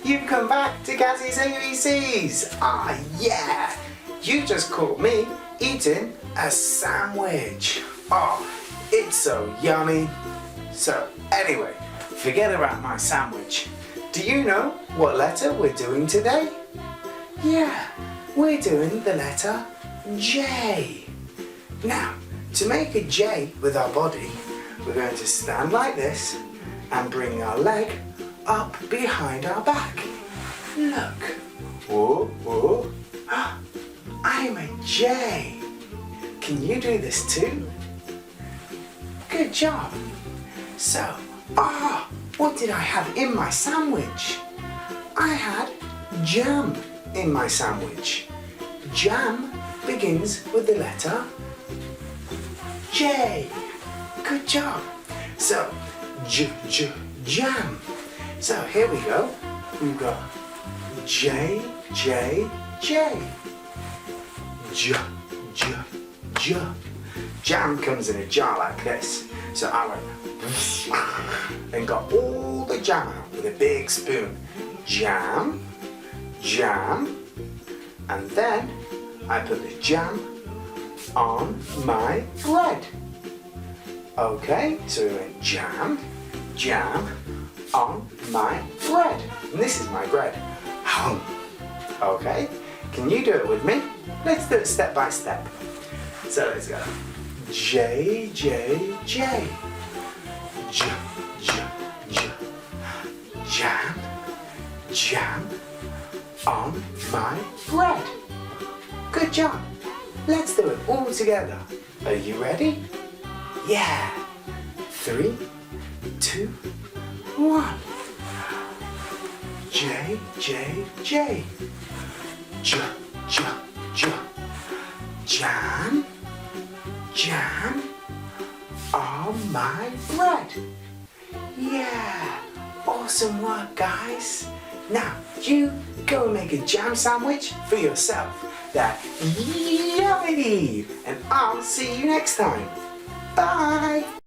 You've come back to Gazzi's ABCs. Ah, yeah. You just caught me eating a sandwich. Oh, it's so yummy. So, anyway, forget about my sandwich. Do you know what letter we're doing today? Yeah, we're doing the letter J. Now, to make a J with our body, we're going to stand like this and bring our leg up behind our back. Look. Whoa, whoa. I'm a J. Can you do this too? Good job. So, what did I have in my sandwich? I had jam in my sandwich. Jam begins with the letter J. Good job. So, jam. So here we go. We've got J, J, J. J. Jam comes in a jar like this. So I went and got all the jam out with a big spoon. Jam, jam, and then I put the jam on my bread. Okay, so we went jam, jam on my bread. And this is my bread. Okay, can you do it with me? Let's do it step by step. So let's go. J, J, J. J, J, J. Jam, jam on my bread. Good job. Let's do it all together. Are you ready? Yeah. 3, 2, 1. J, J, J. J, J, J. Jam, jam on my bread. Yeah. Awesome work, guys. Now, you go and make a jam sandwich for yourself. That's yummy! And I'll see you next time. Bye!